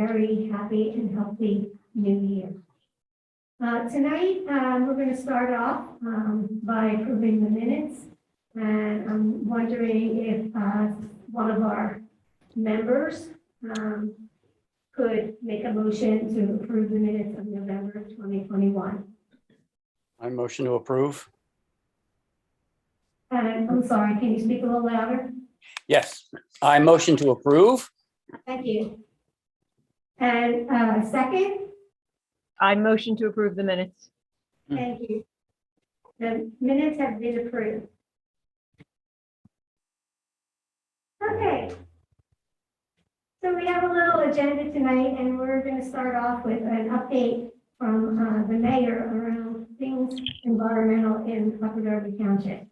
very happy and healthy new year. Tonight, we're going to start off by approving the minutes. And I'm wondering if one of our members could make a motion to approve the minutes of November 2021. I motion to approve. And I'm sorry, can you speak a little louder? Yes, I motion to approve. Thank you. And second? I motion to approve the minutes. Thank you. The minutes have been approved. Okay. So we have a little agenda tonight, and we're going to start off with an update from the mayor around things environmental in Upper Darby Township.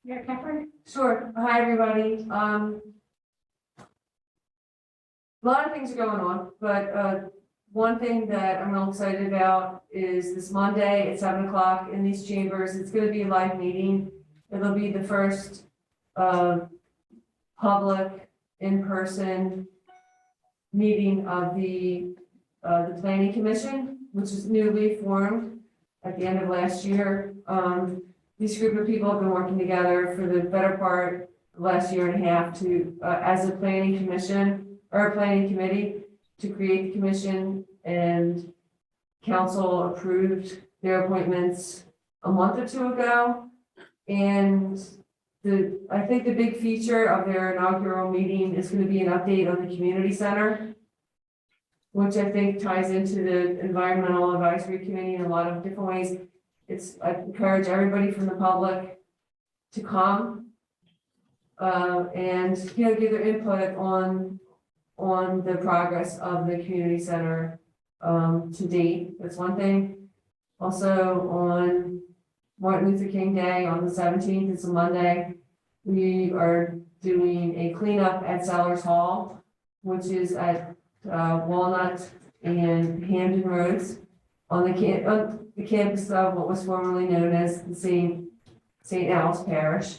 Mayor Keffer? Sure. Hi, everybody. A lot of things are going on, but one thing that I'm real excited about is this Monday at 7 o'clock in these chambers. It's going to be a live meeting. It'll be the first public in-person meeting of the Planning Commission, which is newly formed at the end of last year. This group of people have been working together for the better part of the last year and a half to, as a planning commission or a planning committee, to create the commission, and council approved their appointments a month or two ago. And I think the big feature of their inaugural meeting is going to be an update on the community center, which I think ties into the environmental advisory committee in a lot of different ways. I encourage everybody from the public to come and give their input on the progress of the community center to date. That's one thing. Also, on Martin Luther King Day on the 17th, it's a Monday, we are doing a cleanup at Sellers Hall, which is at Walnut and Hamden Roads on the campus of what was formerly known as the St. Al's Parish.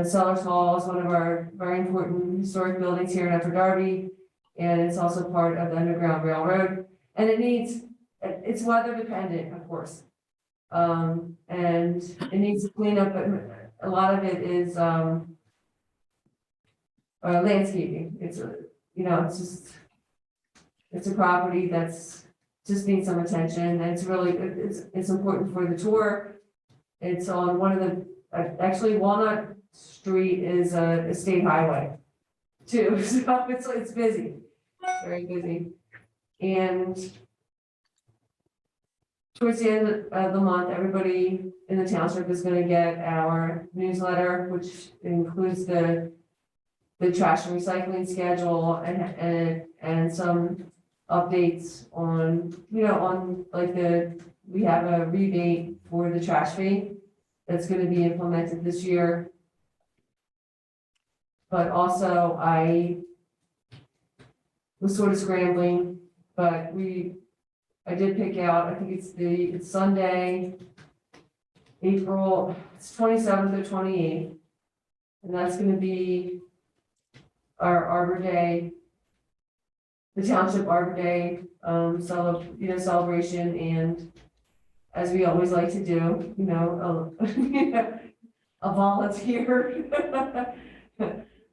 Sellers Hall is one of our very important historic buildings here in Upper Darby, and it's also part of the Underground Railroad. And it's weather dependent, of course. And it needs to clean up, but a lot of it is landscaping. It's a property that's just needs some attention, and it's important for the tour. It's on one of the, actually Walnut Street is a state highway too, so it's busy, very busy. And towards the end of the month, everybody in the township is going to get our newsletter, which includes the trash and recycling schedule and some updates on, we have a rebate for the trash fee that's going to be implemented this year. But also I was sort of scrambling, but I did pick out, I think it's Sunday, April 27th or 28th. And that's going to be our Arbor Day, the Township Arbor Day celebration, and as we always like to do, a volunteer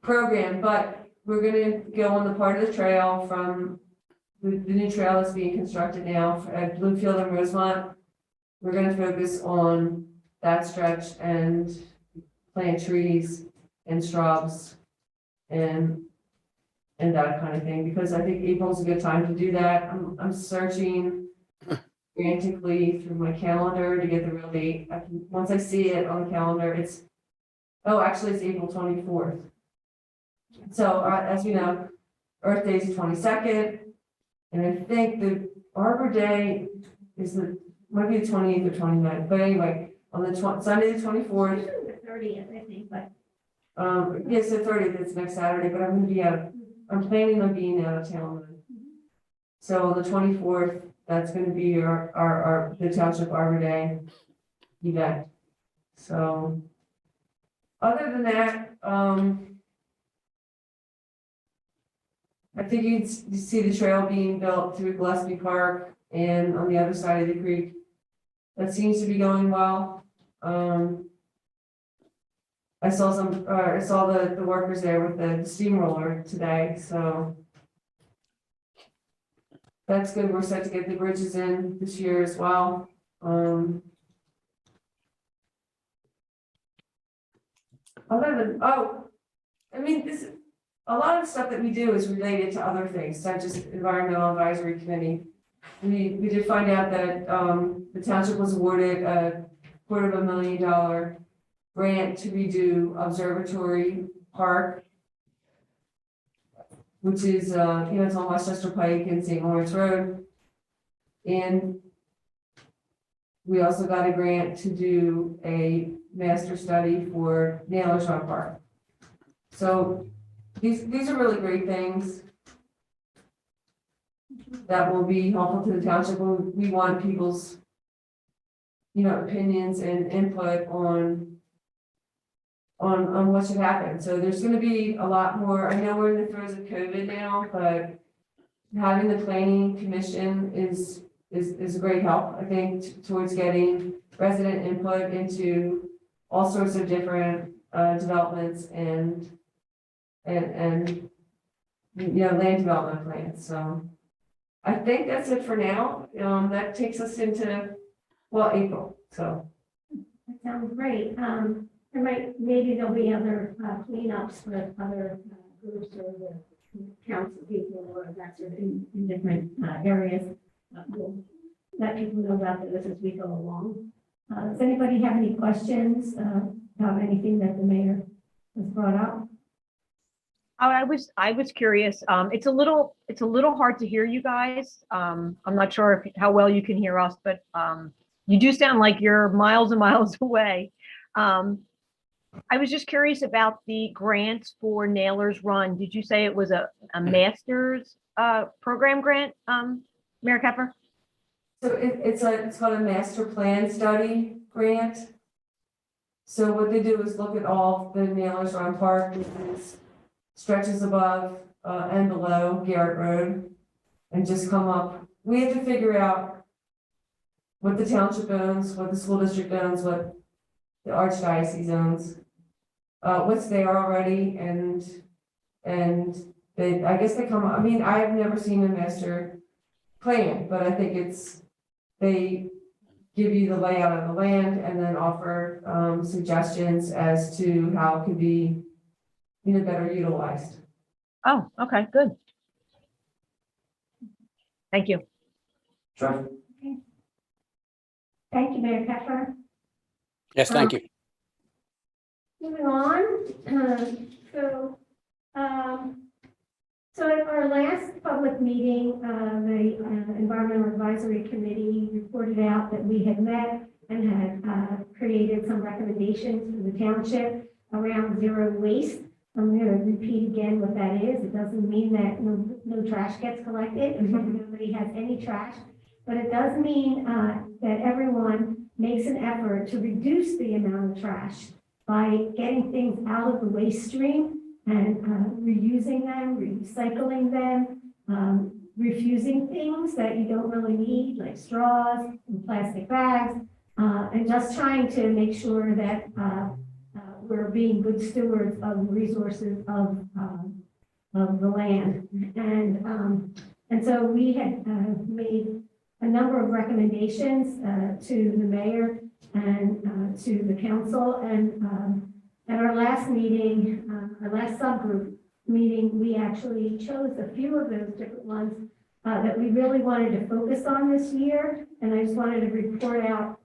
program. But we're going to go on the part of the trail from the new trail that's being constructed now at Bloomfield and Rosemont. We're going to focus on that stretch and plant trees and shrubs and that kind of thing, because I think April's a good time to do that. I'm searching frantically through my calendar to get the real date. Once I see it on the calendar, it's April 24th. So as you know, Earth Day is the 22nd, and I think the Arbor Day might be the 28th or 29th. But anyway, on the Sunday the 24th. The 30th, I think, but. Yes, the 30th, it's next Saturday, but I'm going to be out. I'm planning on being out of town. So on the 24th, that's going to be the Township Arbor Day event. So other than that, I think you'd see the trail being built through Gillespie Park and on the other side of the creek. That seems to be going well. I saw the workers there with the steamroller today, so. That's good. We're set to get the bridges in this year as well. A lot of the stuff that we do is related to other things, not just environmental advisory committee. We did find out that the township was awarded a $250,000 grant to redo Observatory Park, which is it's on Westchester Pike and St. Lawrence Road. And we also got a grant to do a master study for Nailers Run Park. So these are really great things that will be helpful to the township. We want people's, opinions and input on what should happen. So there's going to be a lot more. I know we're in the throes of COVID now, but having the planning commission is a great help, I think, towards getting resident input into all sorts of different developments and land development plans. So I think that's it for now. That takes us into, April. So That sounds great. Maybe there'll be other cleanups with other groups or the council people or that sort of in different areas. We'll let people know about this as we go along. Does anybody have any questions about anything that the mayor has brought up? I was curious. It's a little hard to hear you guys. I'm not sure how well you can hear us, but you do sound like you're miles and miles away. I was just curious about the grants for Nailers Run. Did you say it was a master's program grant, Mayor Keffer? So it's called a master plan study grant. So what they do is look at all the Nailers Run Park, which is stretches above and below Garrett Road, and just come up. We have to figure out what the township owns, what the school district owns, what the archdiocese owns, what's there already, and I guess they come up. I mean, I've never seen a master plan, but I think they give you the layout of the land and then offer suggestions as to how it could be better utilized. Oh, okay, good. Thank you. Sure. Okay. Thank you, Mayor Keffer. Yes, thank you. Moving on, so at our last public meeting, the Environmental Advisory Committee reported out that we had met and had created some recommendations for the township around zero waste. I'm going to repeat again what that is. It doesn't mean that no trash gets collected and nobody has any trash, but it does mean that everyone makes an effort to reduce the amount of trash by getting things out of the waste stream and reusing them, recycling them, refusing things that you don't really need, like straws and plastic bags, and just trying to make sure that we're being good stewards of the resources of the land. And so we had made a number of recommendations to the mayor and to the council. And at our last meeting, our last subgroup meeting, we actually chose a few of those different ones that we really wanted to focus on this year. And I just wanted to report out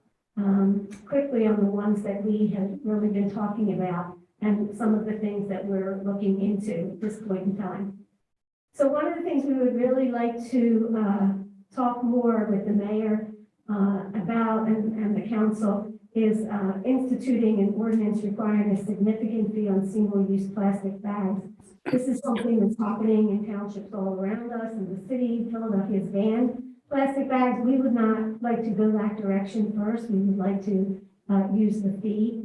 quickly on the ones that we have really been talking about and some of the things that we're looking into at this point in time. So one of the things we would really like to talk more with the mayor about and the council is instituting an ordinance requiring a significant fee on single-use plastic bags. This is something that's happening in townships all around us, in the city. Philadelphia has banned plastic bags. We would not like to go that direction first. We would like to use the fee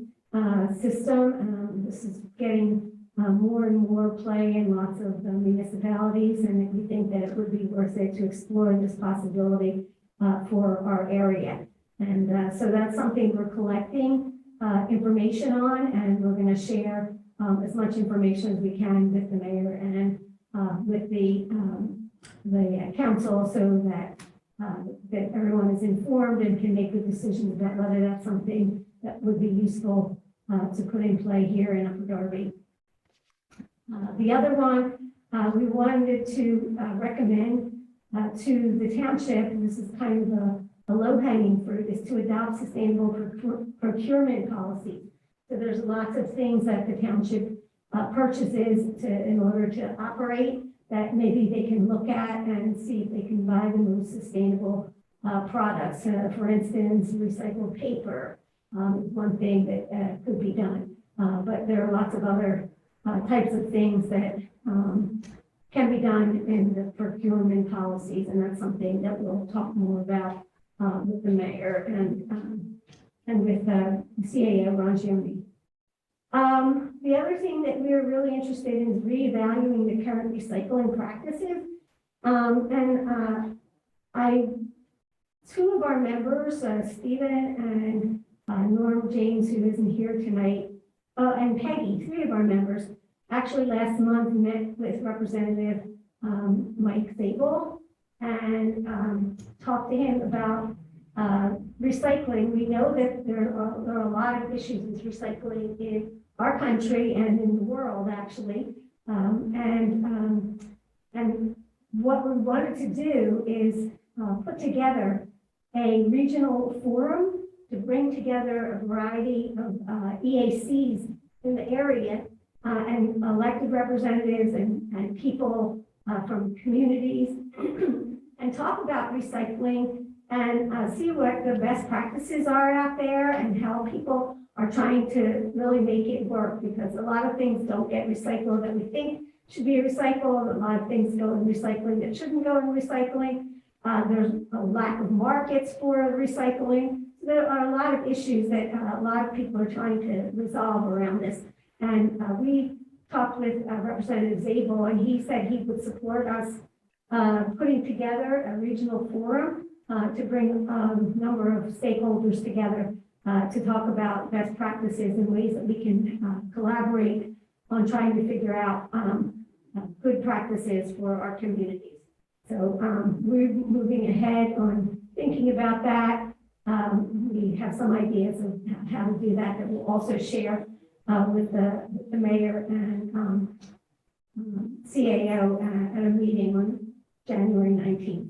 system. This is getting more and more play in lots of municipalities, and we think that it would be worth it to explore this possibility for our area. And so that's something we're collecting information on, and we're going to share as much information as we can with the mayor and with the council, so that that everyone is informed and can make good decisions about whether that's something that would be useful to put in play here in Upper Darby. The other one, we wanted to recommend to the township, and this is kind of a low-hanging fruit, is to adopt sustainable procurement policy. So there's lots of things that the township purchases in order to operate that maybe they can look at and see if they can buy the most sustainable products. For instance, recycled paper is one thing that could be done. But there are lots of other types of things that can be done in the procurement policies, and that's something that we'll talk more about with the mayor and with CAO Ron Gioni. The other thing that we're really interested in is reevaluating the current recycling practices. Two of our members, Stephen and Norm James, who isn't here tonight, and Peggy, three of our members, actually last month met with Representative Mike Zabel and talked to him about recycling. We know that there are a lot of issues with recycling in our country and in the world, actually. And what we wanted to do is put together a regional forum to bring together a variety of EACs in the area and elected representatives and people from communities and talk about recycling and see what the best practices are out there and how people are trying to really make it work, because a lot of things don't get recycled that we think should be recycled. A lot of things go in recycling that shouldn't go in recycling. There's a lack of markets for recycling. There are a lot of issues that a lot of people are trying to resolve around this. And we talked with Representative Zabel, and he said he would support us putting together a regional forum to bring a number of stakeholders together to talk about best practices and ways that we can collaborate on trying to figure out good practices for our communities. So we're moving ahead on thinking about that. We have some ideas of how to do that we'll also share with the mayor and CAO at a meeting on January 19th.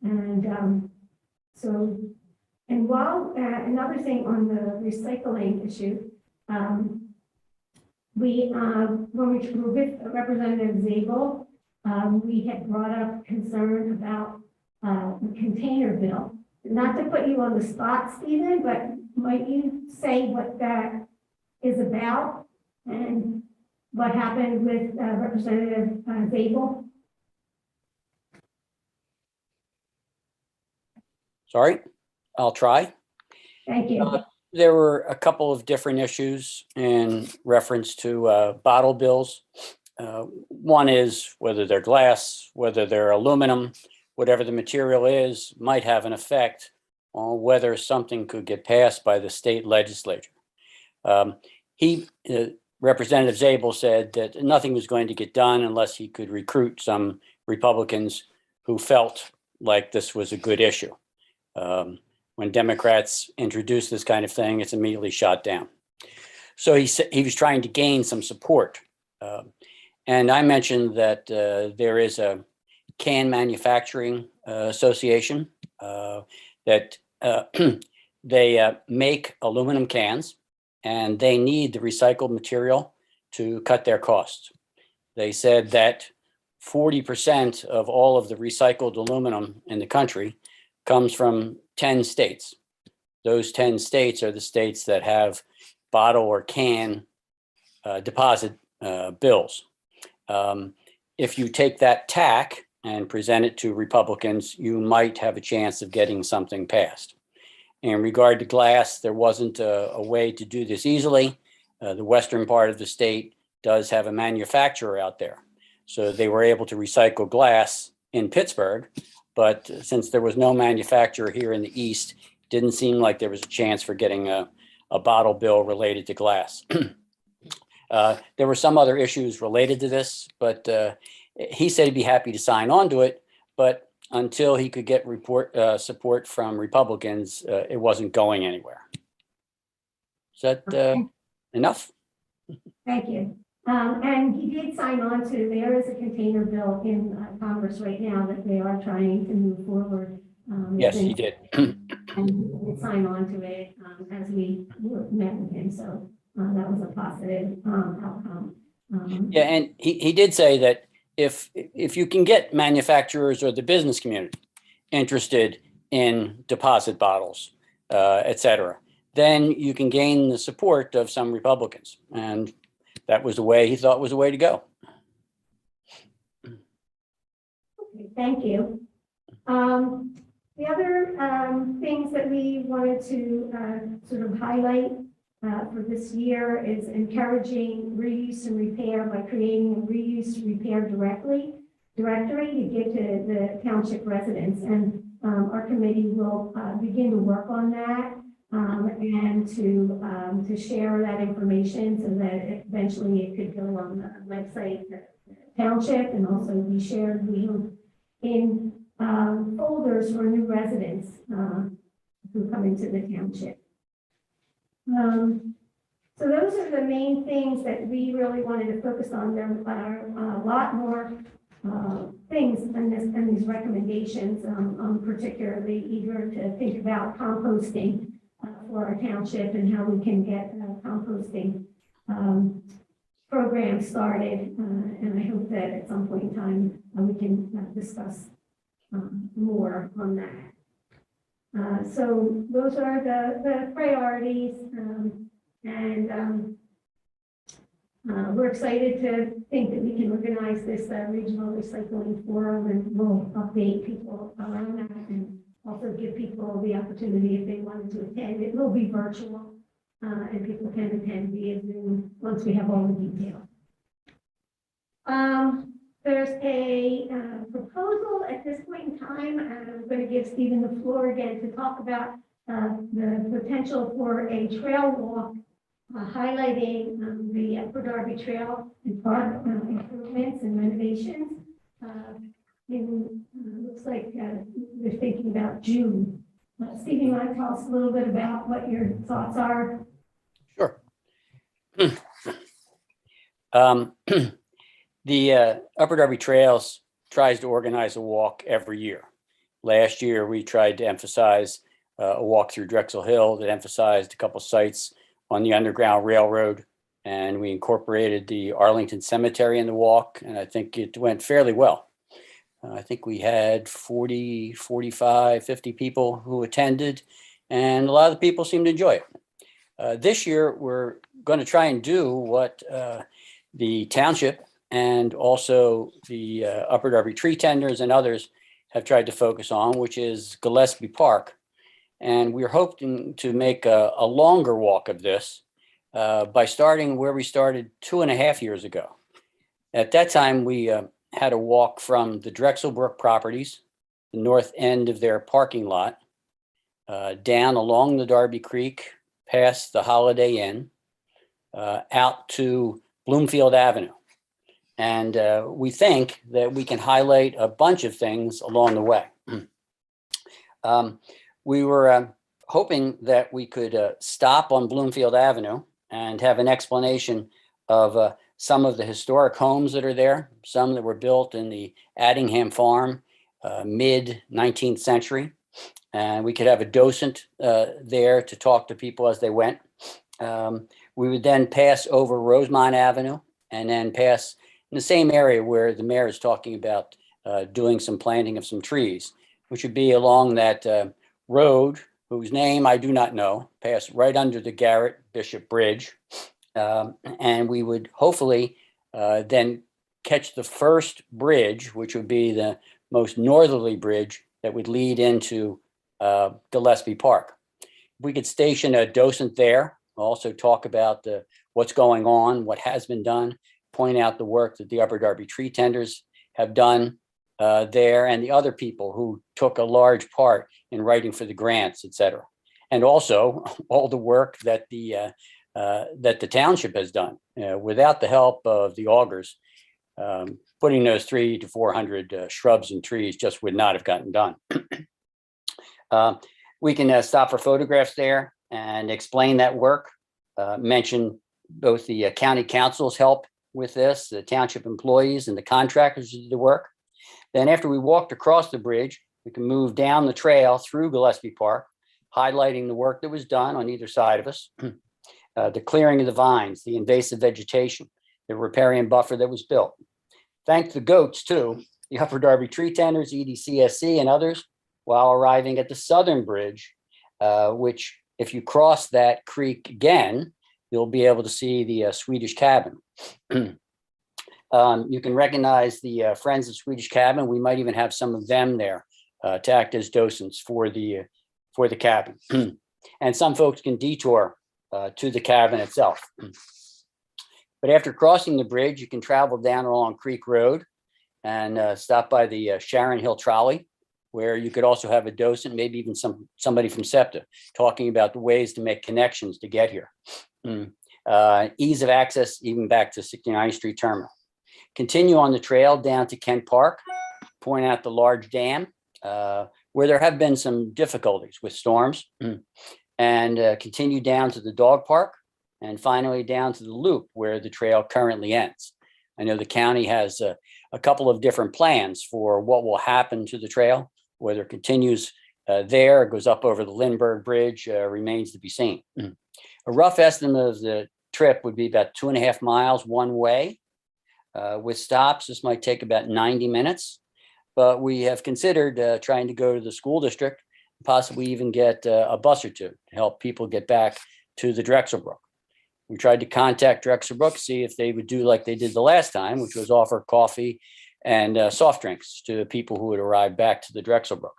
And and while another thing on the recycling issue, when we were with Representative Zabel, we had brought up concern about the container bill. Not to put you on the spot, Stephen, but might you say what that is about and what happened with Representative Zabel? Sorry, I'll try. Thank you. There were a couple of different issues in reference to bottle bills. One is whether they're glass, whether they're aluminum, whatever the material is, might have an effect on whether something could get passed by the state legislature. Representative Zabel said that nothing was going to get done unless he could recruit some Republicans who felt like this was a good issue. When Democrats introduce this kind of thing, it's immediately shot down. So he was trying to gain some support. And I mentioned that there is a can manufacturing association that they make aluminum cans, and they need the recycled material to cut their costs. They said that 40% of all of the recycled aluminum in the country comes from 10 states. Those 10 states are the states that have bottle or can deposit bills. If you take that tack and present it to Republicans, you might have a chance of getting something passed. In regard to glass, there wasn't a way to do this easily. The western part of the state does have a manufacturer out there. So they were able to recycle glass in Pittsburgh, but since there was no manufacturer here in the East, didn't seem like there was a chance for getting a bottle bill related to glass. There were some other issues related to this, but he said he'd be happy to sign on to it, but until he could get support from Republicans, it wasn't going anywhere. Is that enough? Thank you. And he did sign on to, there is a container bill in Congress right now that they are trying to move forward. Yes, he did. And he did sign on to it as we met with him, so that was a positive outcome. Yeah, and he did say that if you can get manufacturers or the business community interested in deposit bottles, et cetera, then you can gain the support of some Republicans. And that was the way he thought was the way to go. Okay, thank you. The other things that we wanted to sort of highlight for this year is encouraging reuse and repair by creating a reuse repair directory to give to the township residents. And our committee will begin to work on that and to share that information so that eventually it could go on the website, the township, and also be shared in folders for new residents who come into the township. So those are the main things that we really wanted to focus on. There are a lot more things in these recommendations. I'm particularly eager to think about composting for our township and how we can get composting program started. And I hope that at some point in time we can discuss more on that. So those are the priorities, and we're excited to think that we can organize this regional recycling forum, and we'll update people around that and also give people the opportunity if they wanted to attend. It will be virtual, and people can attend via Zoom once we have all the details. There's a proposal at this point in time, and I'm going to give Stephen the floor again to talk about the potential for a trail walk highlighting the Upper Darby Trail and park improvements and renovations. Looks like they're thinking about June. Stephen, you want to tell us a little bit about what your thoughts are? Sure. The Upper Darby Trails tries to organize a walk every year. Last year, we tried to emphasize a walk through Drexel Hill that emphasized a couple sites on the Underground Railroad, and we incorporated the Arlington Cemetery in the walk, and I think it went fairly well. I think we had 40, 45, 50 people who attended, and a lot of the people seemed to enjoy it. This year, we're going to try and do what the township and also the Upper Darby tree tenders and others have tried to focus on, which is Gillespie Park. And we're hoping to make a longer walk of this by starting where we started 2.5 years ago. At that time, we had a walk from the Drexel Brook properties, the north end of their parking lot, down along the Darby Creek, past the Holiday Inn, out to Bloomfield Avenue. And we think that we can highlight a bunch of things along the way. We were hoping that we could stop on Bloomfield Avenue and have an explanation of some of the historic homes that are there, some that were built in the Addingham Farm, mid-19th century. And we could have a docent there to talk to people as they went. We would then pass over Rosemont Avenue and then pass in the same area where the mayor is talking about doing some planting of some trees, which would be along that road, whose name I do not know, pass right under the Garrett Bishop Bridge. And we would hopefully then catch the first bridge, which would be the most northerly bridge that would lead into Gillespie Park. We could station a docent there, also talk about what's going on, what has been done, point out the work that the Upper Darby tree tenders have done there, and the other people who took a large part in writing for the grants, et cetera. And also all the work that the township has done. Without the help of the augers, putting those 300 to 400 shrubs and trees just would not have gotten done. We can stop for photographs there and explain that work, mention both the county council's help with this, the township employees and the contractors who did the work. Then after we walked across the bridge, we can move down the trail through Gillespie Park, highlighting the work that was done on either side of us, the clearing of the vines, the invasive vegetation, the riparian buffer that was built. Thank the goats too, the Upper Darby tree tenders, EDCSC and others, while arriving at the southern bridge, which if you cross that creek again, you'll be able to see the Swedish cabin. You can recognize the Friends of Swedish Cabin. We might even have some of them there to act as docents for the cabin. And some folks can detour to the cabin itself. But after crossing the bridge, you can travel down along Creek Road and stop by the Sharon Hill Trolley, where you could also have a docent, maybe even somebody from SEPTA, talking about the ways to make connections to get here. Ease of access even back to 69th Street Terminal. Continue on the trail down to Kent Park, point out the large dam, where there have been some difficulties with storms, and continue down to the dog park, and finally down to the loop where the trail currently ends. I know the county has a couple of different plans for what will happen to the trail, whether it continues there, or goes up over the Lindbergh Bridge, remains to be seen. A rough estimate of the trip would be about 2.5 miles one way. With stops, this might take about 90 minutes, but we have considered trying to go to the school district, possibly even get a bus or two to help people get back to the Drexel Brook. We tried to contact Drexel Brook, see if they would do like they did the last time, which was offer coffee and soft drinks to people who would arrive back to the Drexel Brook.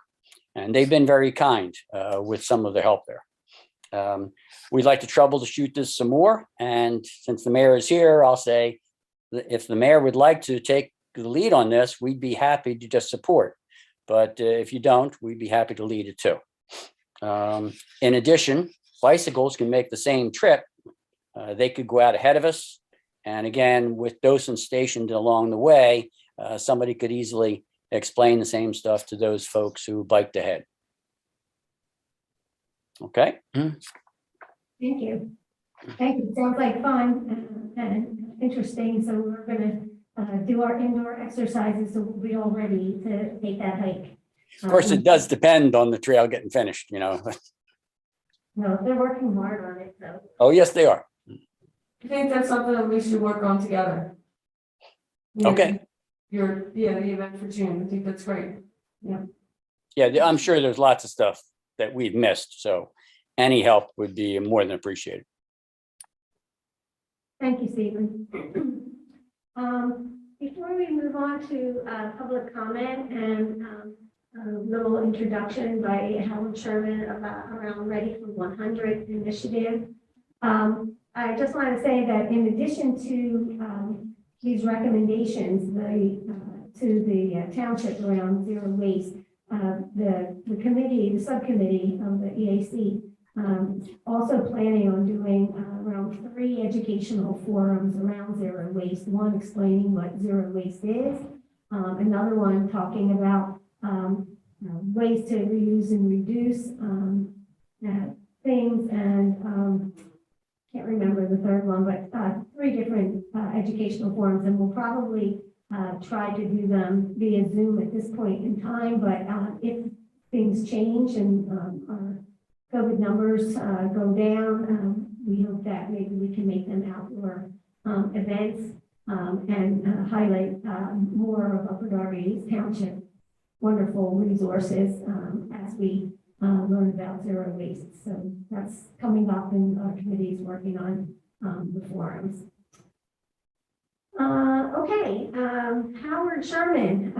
And they've been very kind with some of the help there. We'd like to troubleshoot this some more. And since the mayor is here, I'll say, if the mayor would like to take the lead on this, we'd be happy to just support. But if you don't, we'd be happy to lead it too. In addition, bicycles can make the same trip. They could go out ahead of us. And again, with docents stationed along the way, somebody could easily explain the same stuff to those folks who biked ahead. Okay. Thank you. Thank you. Sounds like fun and interesting. So we're going to do our indoor exercises, so we'll be all ready to take that hike. Of course, it does depend on the trail getting finished, you know. No, they're working hard on it, so. Oh, yes, they are. I think that's something that we should work on together. You know, Okay. the event for June. I think that's great. Yeah, I'm sure there's lots of stuff that we've missed. So any help would be more than appreciated. Thank you, Stephen. Before we move on to public comment and a little introduction by Howard Sherman around Ready for 100 initiative, I just want to say that in addition to these recommendations to the township around zero waste, the subcommittee of the EAC also planning on doing around 3 educational forums around zero waste. One explaining what zero waste is, another one talking about ways to reuse and reduce things, and can't remember the third one, but 3 different educational forums, and we'll probably try to do them via Zoom at this point in time, but if things change and our COVID numbers go down, we hope that maybe we can make them outdoor events and highlight more of Upper Darby Township wonderful resources as we learn about zero waste. So that's coming up, and our committee is working on the forums. Okay, Howard Sherman,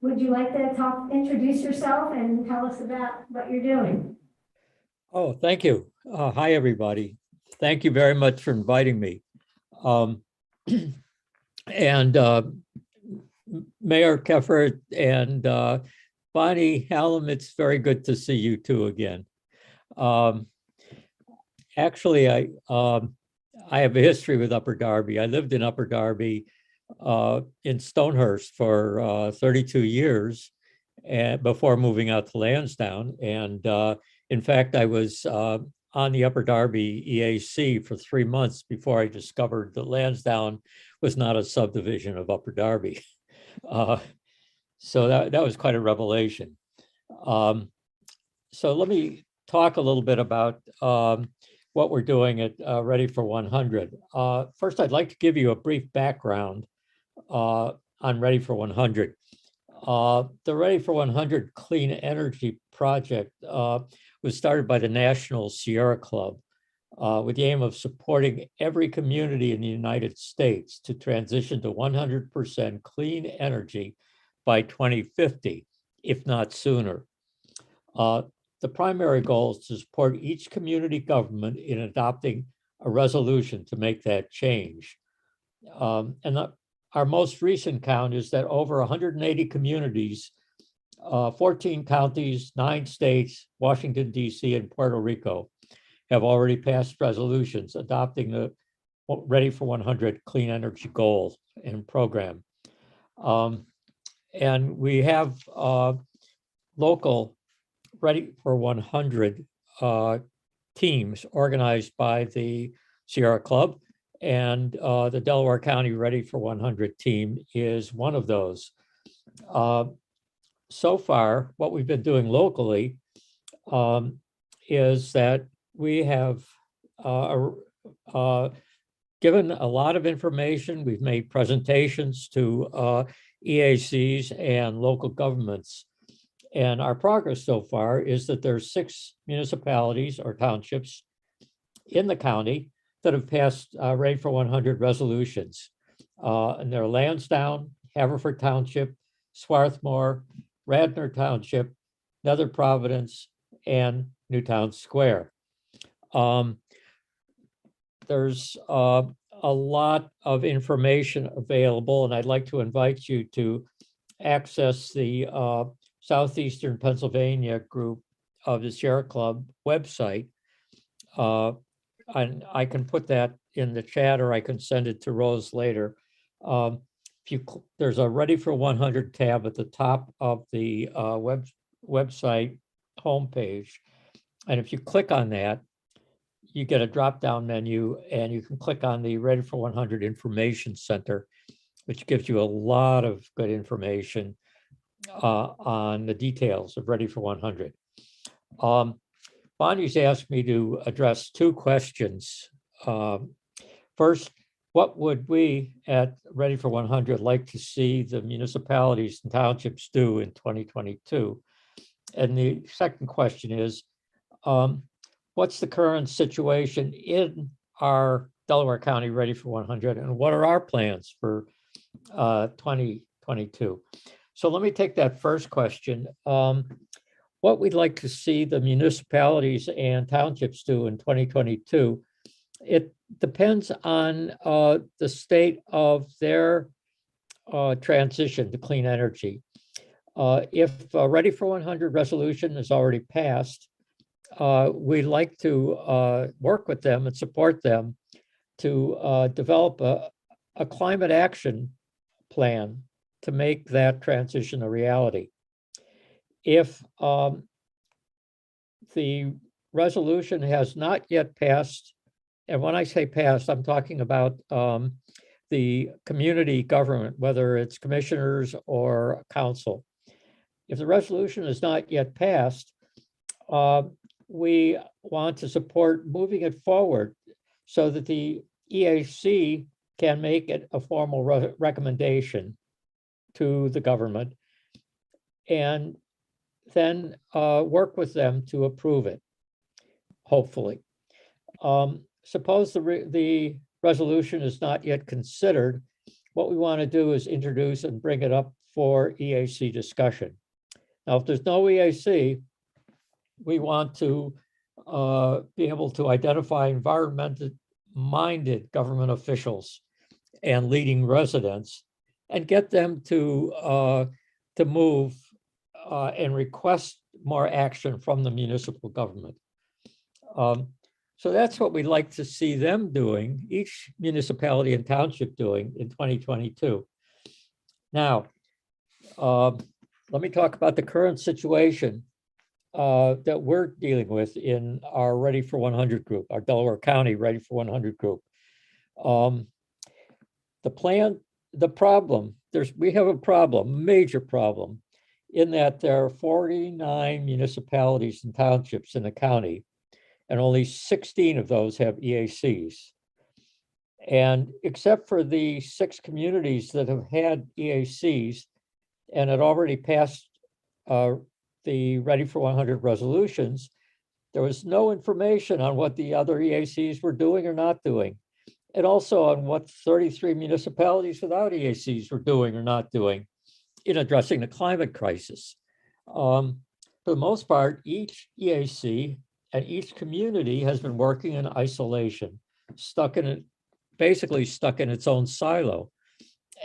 would you like to introduce yourself and tell us about what you're doing? Oh, thank you. Hi, everybody. Thank you very much for inviting me. And Mayor Keffert and Bonnie Hallam, it's very good to see you two again. Actually, I have a history with Upper Darby. I lived in Upper Darby in Stonehurst for 32 years and before moving out to Lansdowne. And in fact, I was on the Upper Darby EAC for 3 months before I discovered that Lansdowne was not a subdivision of Upper Darby. So that was quite a revelation. So let me talk a little bit about what we're doing at Ready for 100. First, I'd like to give you a brief background on Ready for 100. The Ready for 100 Clean Energy Project was started by the National Sierra Club with the aim of supporting every community in the United States to transition to 100% clean energy by 2050, if not sooner. The primary goal is to support each community government in adopting a resolution to make that change. Our most recent count is that over 180 communities, 14 counties, 9 states, Washington, D.C., and Puerto Rico have already passed resolutions adopting the Ready for 100 clean energy goal and program. And we have local Ready for 100 teams organized by the Sierra Club, and the Delaware County Ready for 100 team is one of those. So far, what we've been doing locally is that we have given a lot of information. We've made presentations to EACs and local governments. And our progress so far is that there's 6 municipalities or townships in the county that have passed Ready for 100 resolutions. And they're Lansdowne, Haverford Township, Swarthmore, Radnor Township, Nether Providence, and Newtown Square. There's a lot of information available, and I'd like to invite you to access the Southeastern Pennsylvania group of the Sierra Club website. And I can put that in the chat, or I can send it to Rose later. There's a Ready for 100 tab at the top of the website homepage. And if you click on that, you get a drop-down menu, and you can click on the Ready for 100 Information Center, which gives you a lot of good information on the details of Ready for 100. Bonnie's asked me to address 2 questions. First, what would we at Ready for 100 like to see the municipalities and townships do in 2022? And the second question is, what's the current situation in our Delaware County Ready for 100, and what are our plans for 2022? So let me take that first question. What we'd like to see the municipalities and townships do in 2022, it depends on the state of their transition to clean energy. If a Ready for 100 resolution is already passed, we'd like to work with them and support them to develop a climate action plan to make that transition a reality. If the resolution has not yet passed, and when I say passed, I'm talking about the community government, whether it's commissioners or council. If the resolution is not yet passed, we want to support moving it forward so that the EAC can make it a formal recommendation to the government, and then work with them to approve it, hopefully. Suppose the resolution is not yet considered. What we want to do is introduce and bring it up for EAC discussion. Now, if there's no EAC, we want to be able to identify environmental-minded government officials and leading residents and get them to move and request more action from the municipal government. So that's what we'd like to see them doing, each municipality and township doing in 2022. Now, let me talk about the current situation that we're dealing with in our Ready for 100 group, our Delaware County Ready for 100 group. We have a problem, major problem, in that there are 49 municipalities and townships in the county, and only 16 of those have EACs. And except for the 6 communities that have had EACs and had already passed the Ready for 100 resolutions, there was no information on what the other EACs were doing or not doing, and also on what 33 municipalities without EACs were doing or not doing in addressing the climate crisis. For the most part, each EAC and each community has been working in isolation, basically stuck in its own silo.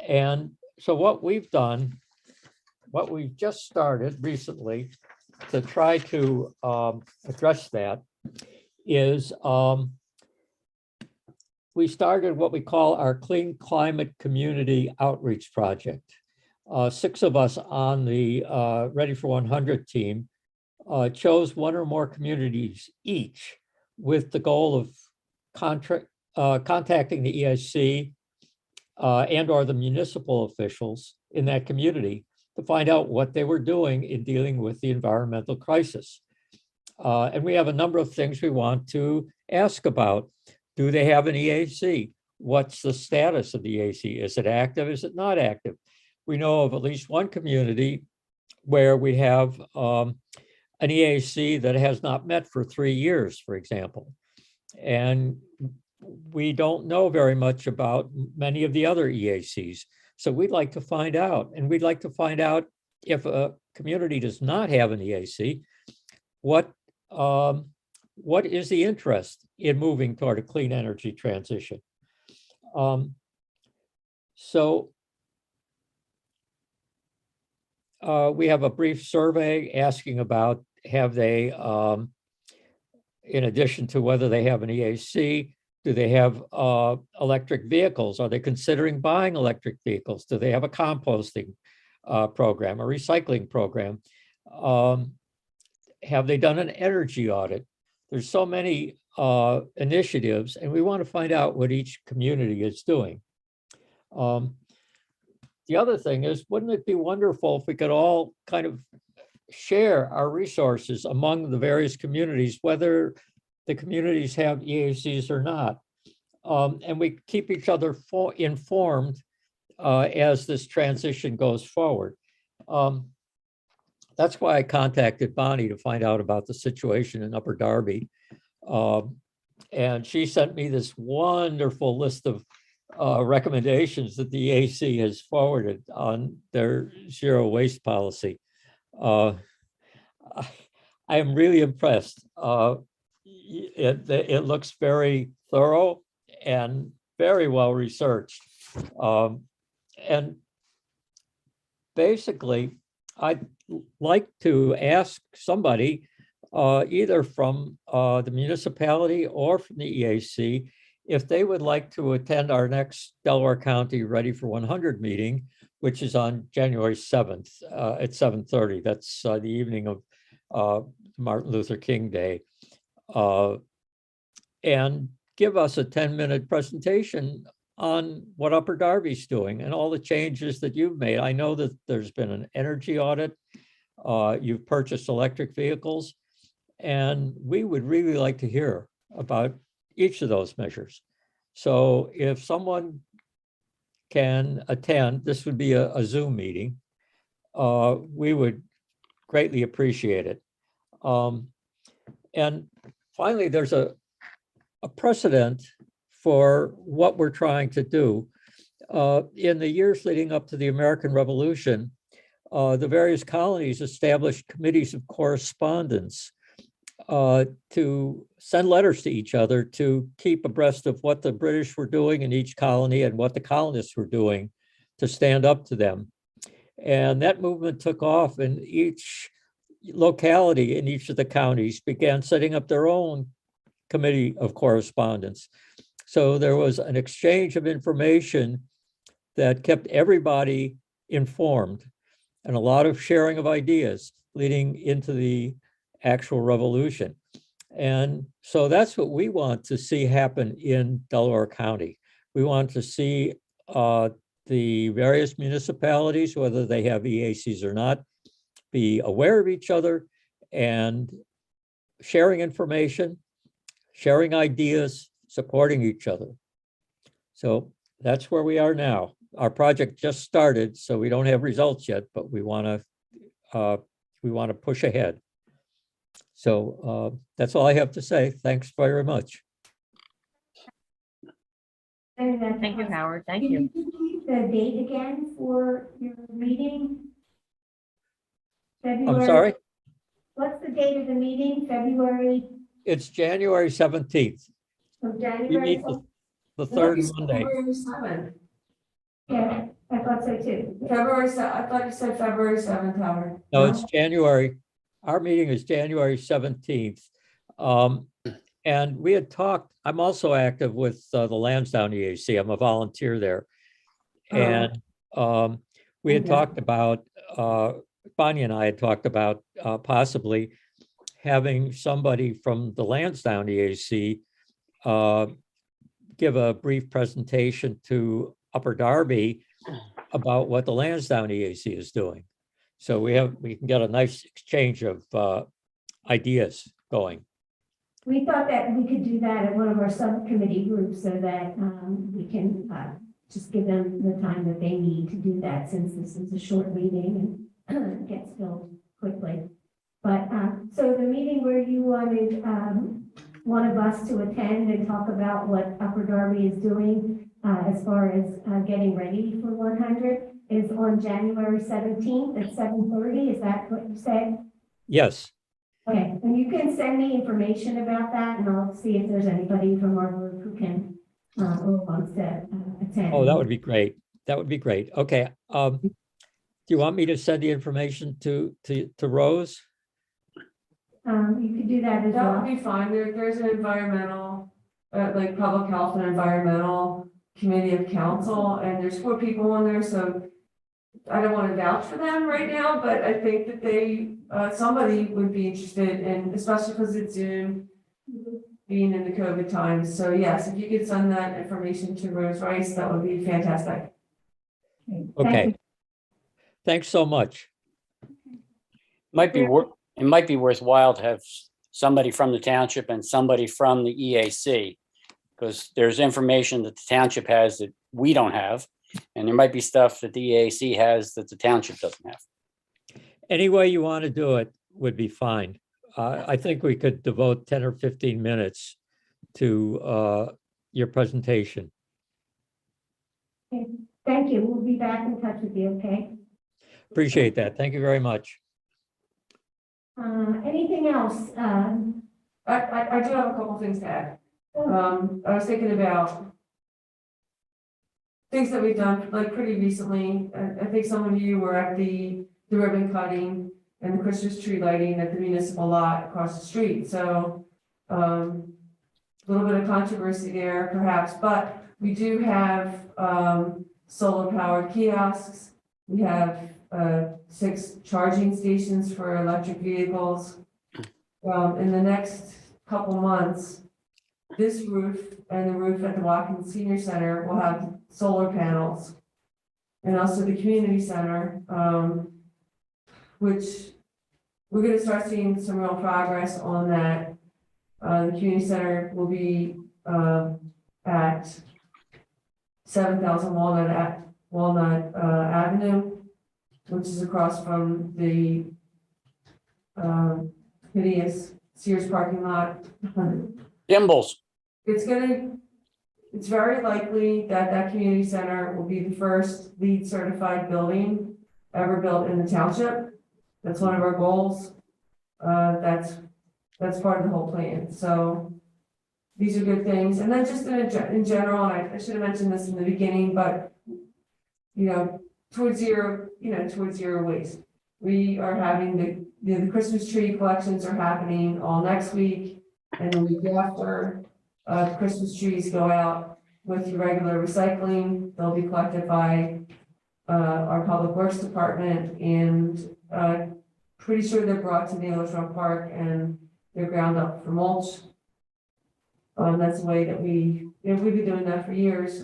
And so what we've done, what we've just started recently to try to address that is we started what we call our Clean Climate Community Outreach Project. 6 of us on the Ready for 100 team chose 1 or more communities each with the goal of contacting the EIC and or the municipal officials in that community to find out what they were doing in dealing with the environmental crisis. And we have a number of things we want to ask about. Do they have an EAC? What's the status of the EAC? Is it active? Is it not active? We know of at least 1 community where we have an EAC that has not met for 3 years, for example. And we don't know very much about many of the other EACs. So we'd like to find out, and we'd like to find out if a community does not have an EAC, what is the interest in moving toward a clean energy transition? We have a brief survey asking about have they, in addition to whether they have an EAC, do they have electric vehicles? Are they considering buying electric vehicles? Do they have a composting program, a recycling program? Have they done an energy audit? There's so many initiatives, and we want to find out what each community is doing. The other thing is, wouldn't it be wonderful if we could all kind of share our resources among the various communities, whether the communities have EACs or not, and we keep each other informed as this transition goes forward. That's why I contacted Bonnie to find out about the situation in Upper Darby. And she sent me this wonderful list of recommendations that the EAC has forwarded on their zero waste policy. I am really impressed. It looks very thorough and very well researched. And basically, I'd like to ask somebody, either from the municipality or from the EAC, if they would like to attend our next Delaware County Ready for 100 meeting, which is on January 7th at 7:30. That's the evening of Martin Luther King Day. And give us a 10-minute presentation on what Upper Darby's doing and all the changes that you've made. I know that there's been an energy audit. You've purchased electric vehicles, and we would really like to hear about each of those measures. So if someone can attend, this would be a Zoom meeting. We would greatly appreciate it. And finally, there's a precedent for what we're trying to do. In the years leading up to the American Revolution, the various colonies established committees of correspondence to send letters to each other to keep abreast of what the British were doing in each colony and what the colonists were doing to stand up to them. And that movement took off, and each locality in each of the counties began setting up their own committee of correspondence. So there was an exchange of information that kept everybody informed, and a lot of sharing of ideas leading into the actual revolution. And so that's what we want to see happen in Delaware County. We want to see the various municipalities, whether they have EACs or not, be aware of each other and sharing information, sharing ideas, supporting each other. So that's where we are now. Our project just started, so we don't have results yet, but we want to push ahead. So that's all I have to say. Thanks very much. Thank you, Howard. Thank you. Can you repeat the date again for your meeting? I'm February. sorry, What's the date of the meeting? February it's January 17th. of We January? meet the third Monday. February 7th. Yeah, I thought so too. I thought you said February 7th, Howard. No, it's January. Our meeting is January 17th. And we had talked, I'm also active with the Lansdowne EAC. I'm a volunteer there. And we had Okay. talked about, Bonnie and I had talked about possibly having somebody from the Lansdowne EAC give a brief presentation to Upper Darby about what the Lansdowne EAC is doing. So we can get a nice exchange of ideas going. We thought that we could do that at one of our subcommittee groups so that we can just give them the time that they need to do that, since this is a short meeting and gets filled quickly. But so the meeting where you wanted one of us to attend and talk about what Upper Darby is doing as far as getting ready for 100 is on January 17th at 7:30. Is that what you said? Yes, Okay, and you can send me information about that, and I'll see if there's anybody from our group who can or wants to attend. oh, that would be great. That would be great. Okay. Do you want me to send the information to Rose? You could do that as That would well. be fine. There's an environmental, like public health and environmental committee of council, and there's 4 people on there, so I don't want to vouch for them right now, but I think that they, somebody would be interested in, especially because it's Zoom, being in the COVID times. So yes, if you could send that information to Rose Rice, that would be fantastic. Thank Okay. you. Thanks so much. It might be worthwhile to have somebody from the township and somebody from the EAC, because there's information that the township has that we don't have, and there might be stuff that the EAC has that the township doesn't have. Any way you want to do it would be fine. I think we could devote 10 or 15 minutes to your presentation. Thank you. We'll be back in touch with you, okay? Appreciate that. Thank you very much. Anything else? I do have a couple things to add. I was thinking about things that we've done like pretty recently. I think some of you were at the ribbon cutting and the Christmas tree lighting at the municipal lot across the street. So a little bit of controversy there perhaps, but we do have solar powered kiosks. We have 6 charging stations for electric vehicles. In the next couple months, this roof and the roof at the Watkins Senior Center will have solar panels. And also the community center, which we're going to start seeing some real progress on that. The community center will be at 7,000 Walnut Avenue, which is across from the hideous Sears parking lot. Dimble's. It's very likely that that community center will be the first LEED certified building ever built in the township. That's one of our goals. That's That's part of the whole plan, so these are good things. And then just in general, and I should have mentioned this in the beginning, but towards zero waste. We are having the Christmas tree collections are happening all next week, and the week after, Christmas trees go out with your regular recycling. They'll be collected by our Public Works Department, and pretty sure they're brought to the Ocean Park and they're ground up for mulch. That's the way that we've been doing that for years.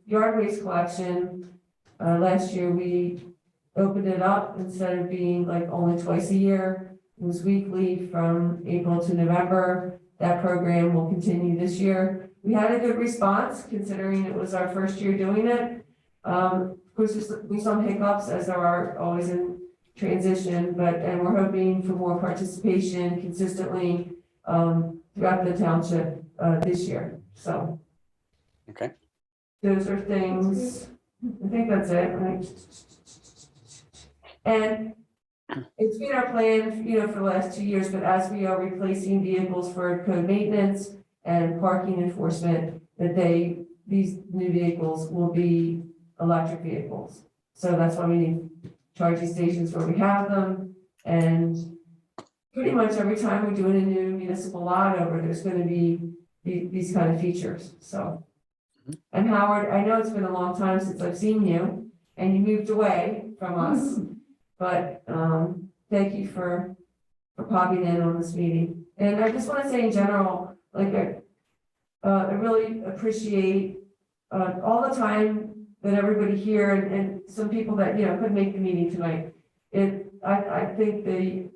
Yard waste collection, last year we opened it up instead of being like only twice a year. It was weekly from April to November. That program will continue this year. We had a good response considering it was our first year doing it. Of course, we saw hiccups as there are always in transition, and we're hoping for more participation consistently throughout the township this year. So, Okay. those are things. I think that's it. Right? And it's been our plan, for the last 2 years. But as we are replacing vehicles for code maintenance and parking enforcement, that these new vehicles will be electric vehicles. So that's why we need charging stations where we have them. And pretty much every time we're doing a new municipal lot over, there's going to be these kind of features. So, and Howard, I know it's been a long time since I've seen you, and you moved away from us, but thank you for popping in on this meeting. And I just want to say in general, like I really appreciate all the time that everybody here and some people that couldn't make the meeting tonight. I think the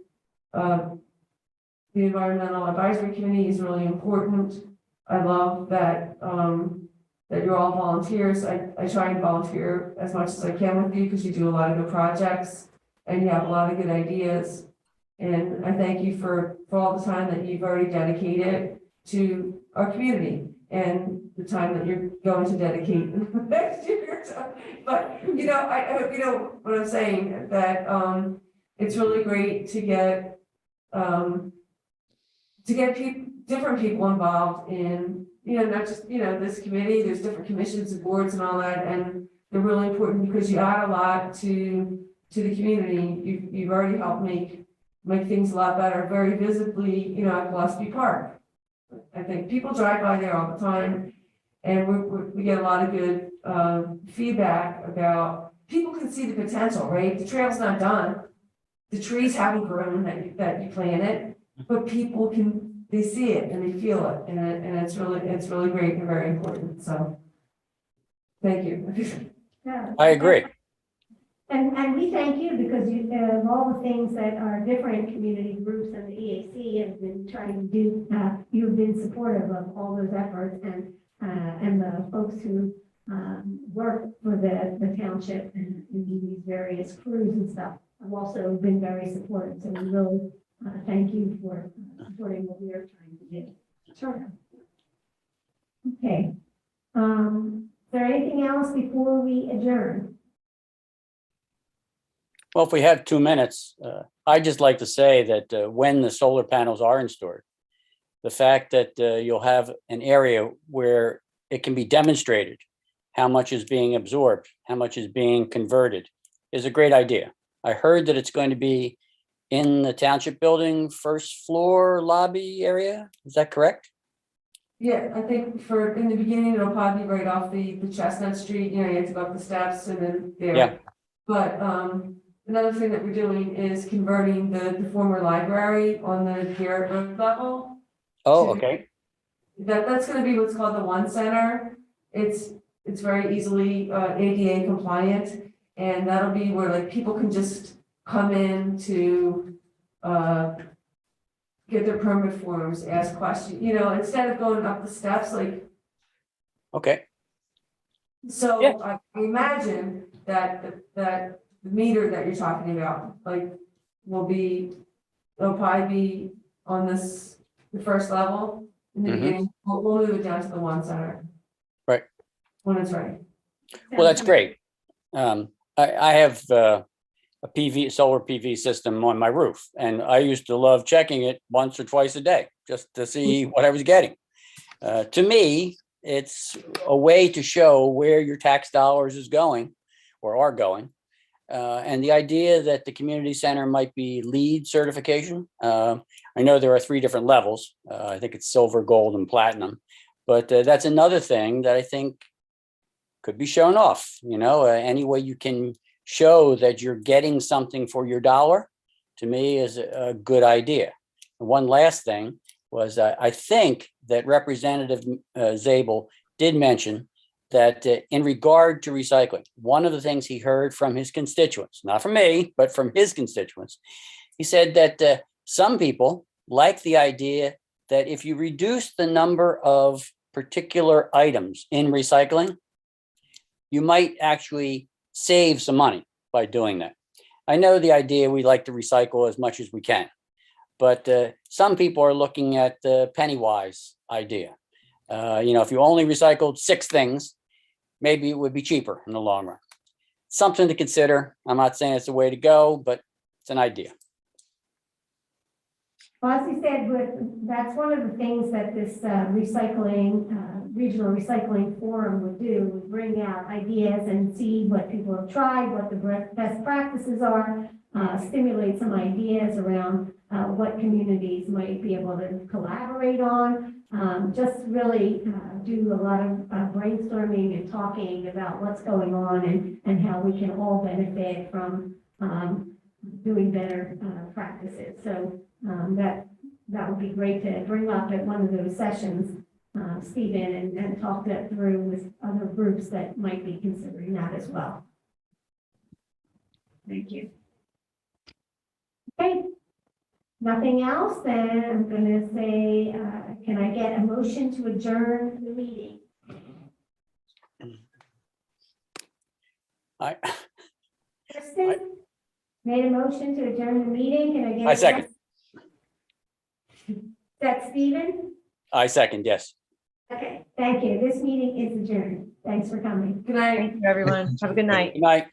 Environmental Advisory Committee is really important. I love that that you're all volunteers. I try and volunteer as much as I can with you because you do a lot of good projects and you have a lot of good ideas. And I thank you for all the time that you've already dedicated to our community and the time that you're going to dedicate next year. But I hope you know what I'm saying, that it's really great to get different people involved in, not just, this committee. There's different commissions and boards and all that, and they're really important because you add a lot to the community. You've already helped make things a lot better, very visibly, at Gillespie Park. I think people drive by there all the time, and we get a lot of good feedback about, people can see the potential, right? The trail's not done. The trees haven't grown that you planted, but people they see it and they feel it, and it's really great and very important. So, thank you. Yeah. I agree. And we thank you because of all the things that our different community groups and the EAC have been trying to do. You've been supportive of all those efforts, and the folks who work for the township and do these various crews and stuff have also been very supportive. So we really thank you for supporting what we are trying to do. Sure. Okay. Is there anything else before we adjourn? Well, if we have 2 minutes, I'd just like to say that when the solar panels are installed, the fact that you'll have an area where it can be demonstrated how much is being absorbed, how much is being converted, is a great idea. I heard that it's going to be in the township building, first floor lobby area. Is that correct? Yeah, I think in the beginning, it'll probably be right off the Chestnut Street, you have to go up the steps and then there. Yeah. But another thing that we're doing is converting the former library on the Garrett Road level. Oh, okay. That's gonna be what's called the One Center. It's very easily ADA compliant, and that'll be where like people can just come in to get their permit forms, ask questions, instead of going up the steps, like. Okay. So Yeah. I imagine that the meter that you're talking about, like, it'll probably be on the first level in the beginning. We'll move it down to the One Center. Right. When it's ready. Well, that's great. I have solar PV system on my roof. And I used to love checking it once or twice a day just to see what I was getting. To me, it's a way to show where your tax dollars is going or are going. And the idea that the community center might be LEED certification. I know there are 3 different levels. I think it's silver, gold, and platinum. But that's another thing that I think could be shown off. Any way you can show that you're getting something for your dollar, to me, is a good idea. And one last thing was I think that Representative Zabel did mention that in regard to recycling, one of the things he heard from his constituents, not from me, but from his constituents, he said that some people like the idea that if you reduce the number of particular items in recycling, you might actually save some money by doing that. I know the idea we like to recycle as much as we can, but some people are looking at the penny-wise idea. If you only recycled 6 things, maybe it would be cheaper in the long run. Something to consider. I'm not saying it's the way to go, but it's an idea. Well, as you said, that's one of the things that this regional recycling forum would do, would bring out ideas and see what people have tried, what the best practices are, stimulate some ideas around what communities might be able to collaborate on, just really do a lot of brainstorming and talking about what's going on and how we can all benefit from doing better practices. So that would be great to bring up at one of those sessions, Stephen, and talk that through with other groups that might be considering that as well. Thank you. Okay, nothing else, then I'm going to say, can I get a motion to adjourn the meeting? Kristen made a motion to adjourn the meeting. Can I get? I second. Is that Stephen? I second, yes. Okay, thank you. This meeting is adjourned. Thanks for coming. Good night. Thank you, everyone. Have a good night. Good night.